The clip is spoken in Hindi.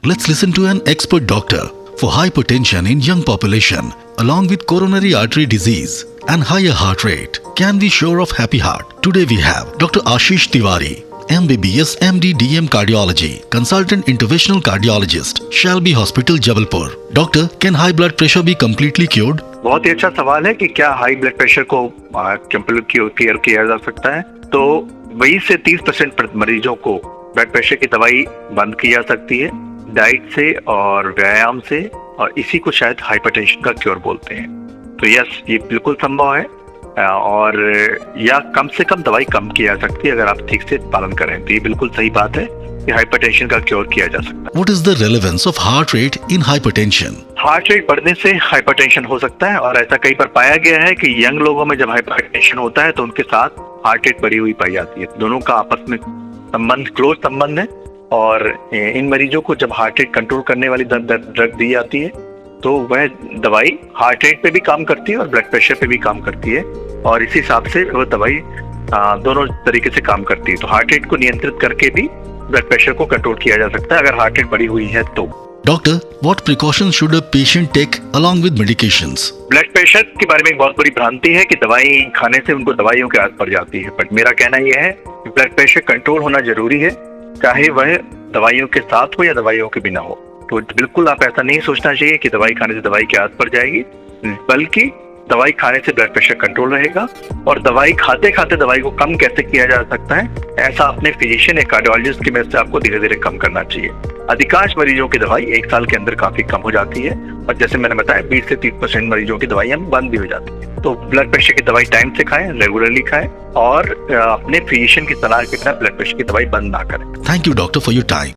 Let's listen to an expert doctor for hypertension in young population along with coronary artery disease and higher heart rate. Can we sure of happy heart? Today we have Dr. Ashish Tiwari, MBBS MD DM Cardiology, Consultant Interventional Cardiologist, Shalby Hospital, Jabalpur. Doctor, can high blood pressure be completely cured? बहुत ही अच्छा सवाल है कि क्या हाई ब्लड प्रेशर को क्लियर किया जा सकता है। तो 20 से 30% मरीजों को ब्लड प्रेशर की दवाई बंद की जा सकती है डाइट से और व्यायाम से, और इसी को शायद हाइपरटेंशन का क्योर बोलते हैं। तो यस, ये बिल्कुल संभव है, और या कम से कम दवाई कम की जा सकती है अगर आप ठीक से पालन करें। तो ये बिल्कुल सही बात है कि हाइपरटेंशन का क्योर किया जा सकता है। What is the relevance of heart rate in hypertension? Heart rate बढ़ने से हाइपरटेंशन हो सकता है, और ऐसा कई बार पाया गया है कि यंग लोगों में जब हाइपरटेंशन होता है तो उनके साथ हार्ट रेट बढ़ी हुई पाई जाती है। दोनों का आपस में क्लोज संबंध है, और इन मरीजों को जब हार्ट रेट कंट्रोल करने वाली ड्रग दी जाती है तो वह दवाई हार्ट रेट पे भी काम करती है और ब्लड प्रेशर पे भी काम करती है, और इसी हिसाब से वो दवाई दोनों तरीके से काम करती है। तो हार्ट रेट को नियंत्रित करके भी ब्लड प्रेशर को कंट्रोल किया जा सकता है अगर हार्ट रेट बढ़ी हुई है तो। Doctor, what precautions should a patient take along with medications? Blood pressure के बारे में एक बहुत बड़ी भ्रांति है कि दवाई खाने से उनको दवाइयों की आदत पड़ जाती है, बट मेरा कहना यह है कि ब्लड प्रेशर कंट्रोल होना जरूरी है, चाहे वह दवाइयों के साथ हो या दवाइयों के बिना हो। तो बिल्कुल आप ऐसा नहीं सोचना चाहिए कि दवाई खाने से दवाई की आदत पड़ जाएगी, बल्कि दवाई खाने से ब्लड प्रेशर कंट्रोल रहेगा। और दवाई खाते खाते दवाई को कम कैसे किया जा सकता है, ऐसा अपने फिजिशियन या कार्डियोलॉजिस्ट की मदद से आपको धीरे धीरे कम करना चाहिए। अधिकांश मरीजों की दवाई 1 साल के अंदर काफी कम हो जाती है, और जैसे मैंने बताया 20 से 30% मरीजों की दवाइयां बंद भी हो जाती है। तो ब्लड प्रेशर की दवाई टाइम से खाएं, रेगुलरली खाएं, और अपने फिजिशियन की सलाह के बिना ब्लड प्रेशर की दवाई बंद ना करें। Thank you, doctor, for your time.